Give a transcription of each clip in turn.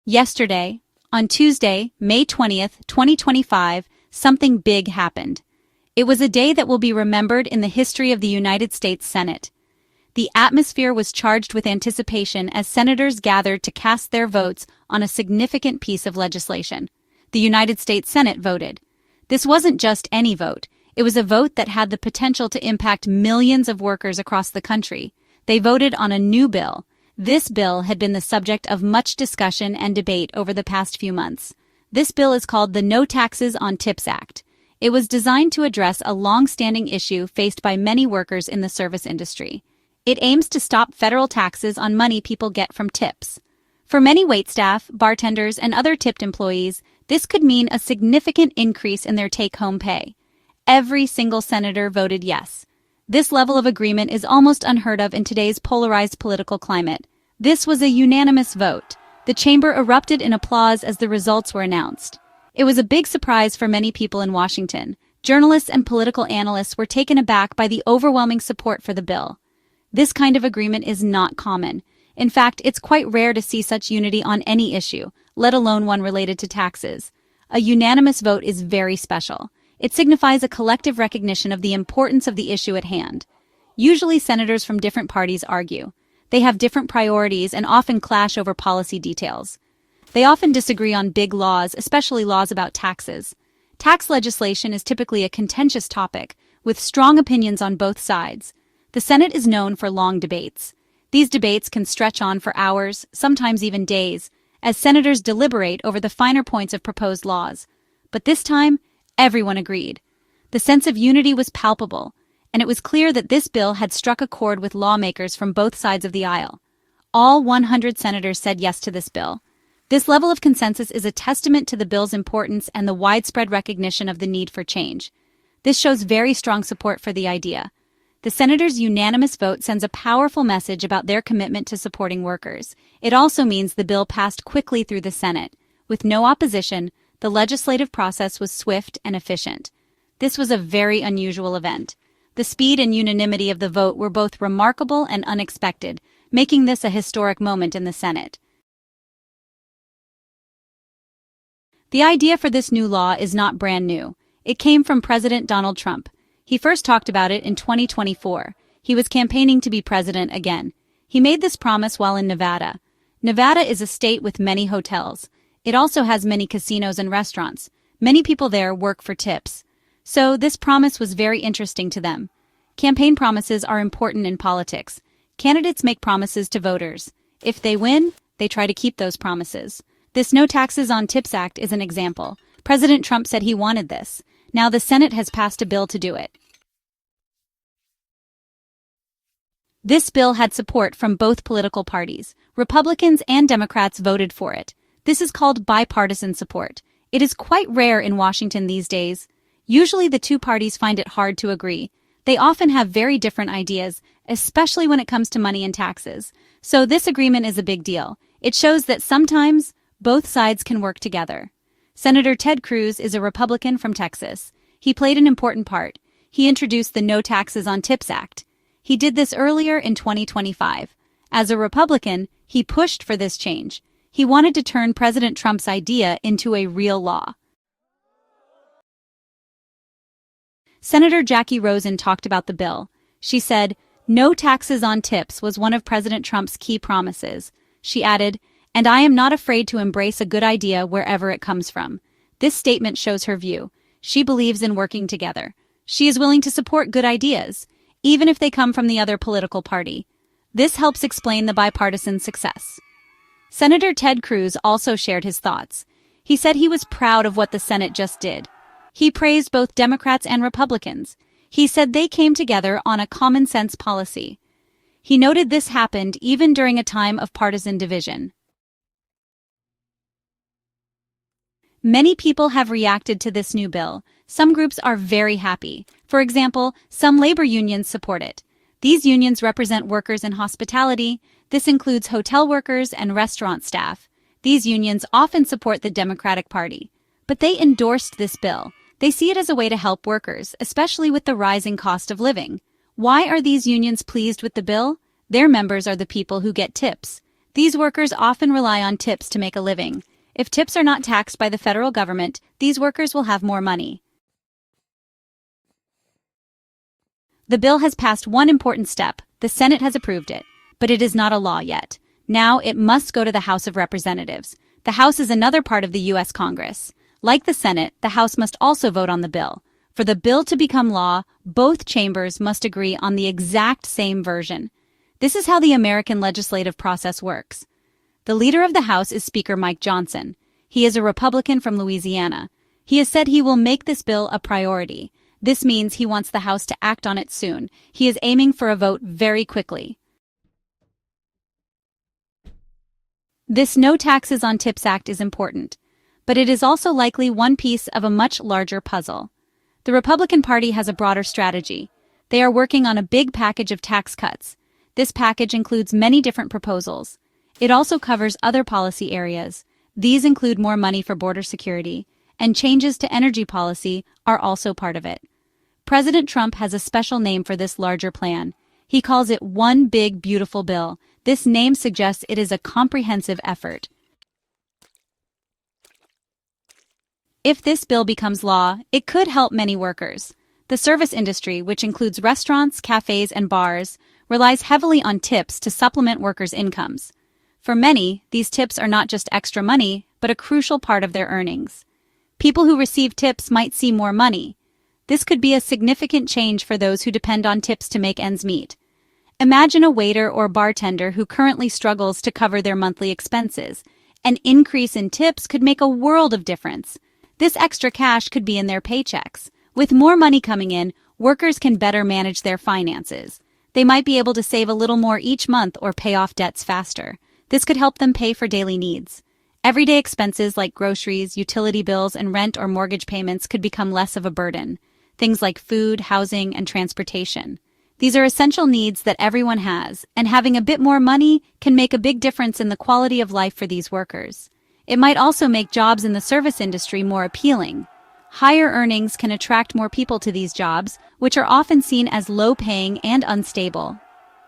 Yesterday, on Tuesday, May 20th, 2025, something big happened. It was a day that will be remembered in the history of the United States Senate. The atmosphere was charged with anticipation as senators gathered to cast their votes on a significant piece of legislation. The United States Senate voted. This wasn't just any vote. It was a vote that had the potential to impact millions of workers across the country. They voted on a new bill. This bill had been the subject of much discussion and debate over the past few months. This bill is called the notaxontipsact. It was designed to address a long-standing issue faced by many workers in the service industry. It aims to stop federal taxes on money people get from tips. For many waitstaff, bartenders, and other tipped employees, this could mean a significant increase in their take-home pay. Every single senator voted yes. This level of agreement is almost unheard of in today's polarized political climate. This was a unanimous vote. The chamber erupted in applause as the results were announced. It was a big surprise for many people in Washington. Journalists and political analysts were taken aback by the overwhelming support for the bill. This kind of agreement is not common. In fact, it's quite rare to see such unity on any issue, let alone one related to taxes. A unanimous vote is very special. It signifies a collective recognition of the importance of the issue at hand. Usually, senators from different parties argue. They have different priorities and often clash over policy details. They often disagree on big laws, especially laws about taxes. Tax legislation is typically a contentious topic, with strong opinions on both sides. The Senate is known for long debates. These debates can stretch on for hours, sometimes even days, as senators deliberate over the finer points of proposed laws. But this time, everyone agreed. The sense of unity was palpable, and it was clear that this bill had struck a chord with lawmakers from both sides of the aisle. All 100 senators said yes to this bill. This level of consensus is a testament to the bill's importance and the widespread recognition of the need for change. This shows very strong support for the idea. The senators' unanimous vote sends a powerful message about their commitment to supporting workers. It also means the bill passed quickly through the Senate. With no opposition, the legislative process was swift and efficient. This was a very unusual event. The speed and unanimity of the vote were both remarkable and unexpected, making this a historic moment in the Senate. The idea for this new law is not brand new. It came from President Donald Trump. He first talked about it in 2024. He was campaigning to be president again. He made this promise while in Nevada. Nevada is a state with many hotels. It also has many casinos and restaurants. Many people there work for tips. So this promise was very interesting to them. Campaign promises are important in politics. Candidates make promises to voters. If they win, they try to keep those promises. This No Taxes on Tips Act is an example. President Trump said he wanted this. Now the Senate has passed a bill to do it. This bill had support from both political parties. Republicans and Democrats voted for it. This is called bipartisan support. It is quite rare in Washington these days. Usually the two parties find it hard to agree. They often have very different ideas, especially when it comes to money and taxes. So this agreement is a big deal. It shows that sometimes both sides can work together. Senator Ted Cruz is a Republican from Texas. He played an important part. He introduced the No Taxes on Tips Act. He did this earlier in 2025. As a Republican, he pushed for this change. He wanted to turn President Trump's idea into a real law. Senator Jackie Rosen talked about the bill. She said, "No taxes on tips was one of President Trump's key promises." She added, "And I am not afraid to embrace a good idea wherever it comes from." This statement shows her view. She believes in working together. She is willing to support good ideas, even if they come from the other political party. This helps explain the bipartisan success. Senator Ted Cruz also shared his thoughts. He said he was proud of what the Senate just did. He praised both Democrats and Republicans. He said they came together on a common-sense policy. He noted this happened even during a time of partisan division. Many people have reacted to this new bill. Some groups are very happy. For example, some labor unions support it. These unions represent workers in hospitality. This includes hotel workers and restaurant staff. These unions often support the Democratic Party. But they endorsed this bill. They see it as a way to help workers, especially with the rising cost of living. Why are these unions pleased with the bill? Their members are the people who get tips. These workers often rely on tips to make a living. If tips are not taxed by the federal government, these workers will have more money. The bill has passed one important step. The Senate has approved it, but it is not a law yet. Now it must go to the House of Representatives. The House is another part of the U.S. Congress. Like the Senate, the House must also vote on the bill. For the bill to become law, both chambers must agree on the exact same version. This is how the American legislative process works. The leader of the House is Speaker Mike Johnson. He is a Republican from Louisiana. He has said he will make this bill a priority. This means he wants the House to act on it soon. He is aiming for a vote very quickly. This No Taxes on Tips Act is important, but it is also likely one piece of a much larger puzzle. The Republican Party has a broader strategy. They are working on a big package of tax cuts. This package includes many different proposals. It also covers other policy areas. These include more money for border security, and changes to energy policy are also part of it. President Trump has a special name for this larger plan. He calls it One Big Beautiful Bill. This name suggests it is a comprehensive effort. If this bill becomes law, it could help many workers. The service industry, which includes restaurants, cafes, and bars, relies heavily on tips to supplement workers' incomes. For many, these tips are not just extra money, but a crucial part of their earnings. People who receive tips might see more money. This could be a significant change for those who depend on tips to make ends meet. Imagine a waiter or bartender who currently struggles to cover their monthly expenses. An increase in tips could make a world of difference. This extra cash could be in their paychecks. With more money coming in, workers can better manage their finances. They might be able to save a little more each month or pay off debts faster. This could help them pay for daily needs. Everyday expenses like groceries, utility bills, and rent or mortgage payments could become less of a burden. Things like food, housing, and transportation. These are essential needs that everyone has, and having a bit more money can make a big difference in the quality of life for these workers. It might also make jobs in the service industry more appealing. Higher earnings can attract more people to these jobs, which are often seen as low-paying and unstable.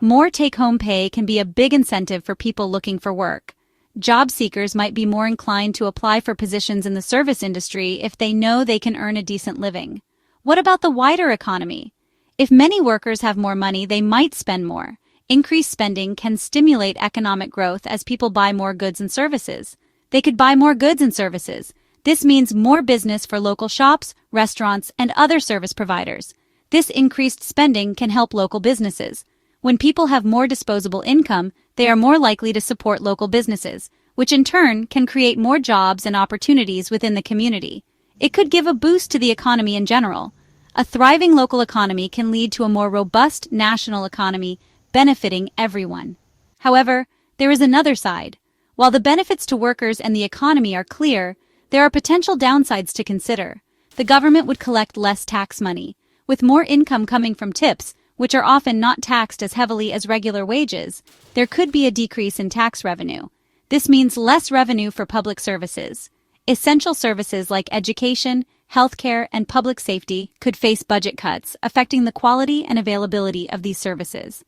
More take-home pay can be a big incentive for people looking for work. Job seekers might be more inclined to apply for positions in the service industry if they know they can earn a decent living. What about the wider economy? If many workers have more money, they might spend more. Increased spending can stimulate economic growth as people buy more goods and services. They could buy more goods and services. This means more business for local shops, restaurants, and other service providers. This increased spending can help local businesses. When people have more disposable income, they are more likely to support local businesses, which in turn can create more jobs and opportunities within the community. It could give a boost to the economy in general. A thriving local economy can lead to a more robust national economy, benefiting everyone. However, there is another side. While the benefits to workers and the economy are clear, there are potential downsides to consider. The government would collect less tax money. With more income coming from tips, which are often not taxed as heavily as regular wages, there could be a decrease in tax revenue. This means less revenue for public services. Essential services like education, healthcare, and public safety could face budget cuts, affecting the quality and availability of these services.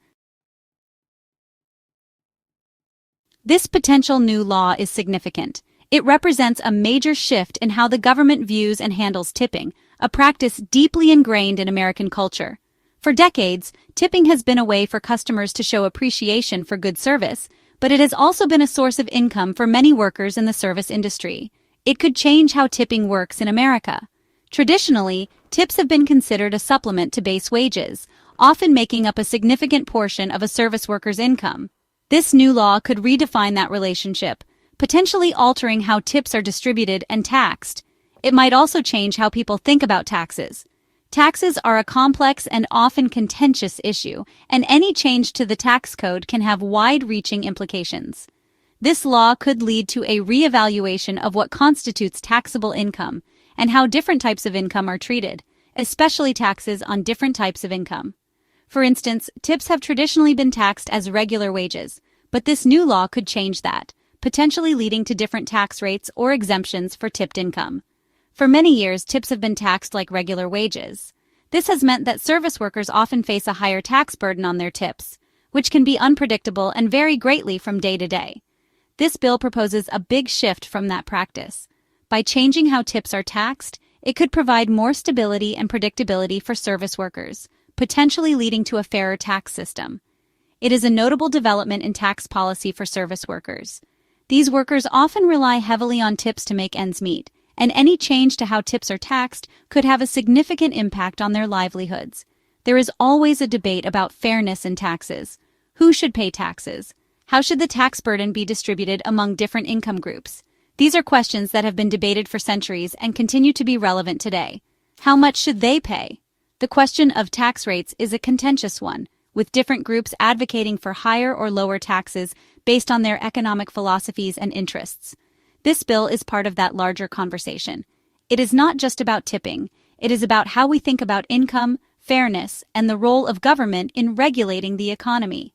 This potential new law is significant. It represents a major shift in how the government views and handles tipping, a practice deeply ingrained in American culture. For decades, tipping has been a way for customers to show appreciation for good service, but it has also been a source of income for many workers in the service industry. It could change how tipping works in America. Traditionally, tips have been considered a supplement to base wages, often making up a significant portion of a service worker's income. This new law could redefine that relationship, potentially altering how tips are distributed and taxed. It might also change how people think about taxes. Taxes are a complex and often contentious issue, and any change to the tax code can have wide-reaching implications. This law could lead to a reevaluation of what constitutes taxable income and how different types of income are treated, especially taxes on different types of income. For instance, tips have traditionally been taxed as regular wages, but this new law could change that, potentially leading to different tax rates or exemptions for tipped income. For many years, tips have been taxed like regular wages. This has meant that service workers often face a higher tax burden on their tips, which can be unpredictable and vary greatly from day to day. This bill proposes a big shift from that practice. By changing how tips are taxed, it could provide more stability and predictability for service workers, potentially leading to a fairer tax system. It is a notable development in tax policy for service workers. These workers often rely heavily on tips to make ends meet, and any change to how tips are taxed could have a significant impact on their livelihoods. There is always a debate about fairness in taxes. Who should pay taxes? How should the tax burden be distributed among different income groups? These are questions that have been debated for centuries and continue to be relevant today. How much should they pay? The question of tax rates is a contentious one, with different groups advocating for higher or lower taxes based on their economic philosophies and interests. This bill is part of that larger conversation. It is not just about tipping, it is about how we think about income, fairness, and the role of government in regulating the economy.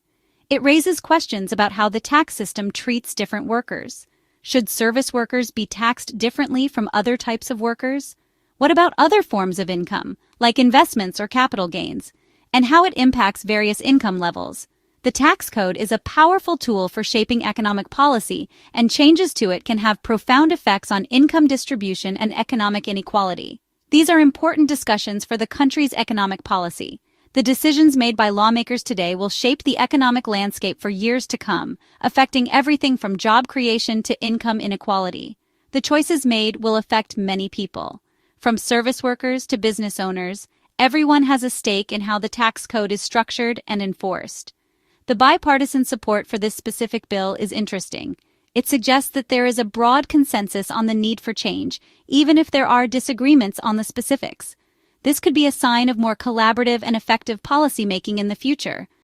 It raises questions about how the tax system treats different workers. Should service workers be taxed differently from other types of workers? What about other forms of income, like investments or capital gains, and how it impacts various income levels? The tax code is a powerful tool for shaping economic policy, and changes to it can have profound effects on income distribution and economic inequality. These are important discussions for the country's economic policy. The decisions made by lawmakers today will shape the economic landscape for years to come, affecting everything from job creation to income inequality. The choices made will affect many people. From service workers to business owners, everyone has a stake in how the tax code is structured and enforced. The bipartisan support for this specific bill is interesting. It suggests that there is a broad consensus on the need for change, even if there are disagreements on the specifics. This could be a sign of more collaborative and effective policymaking in the future.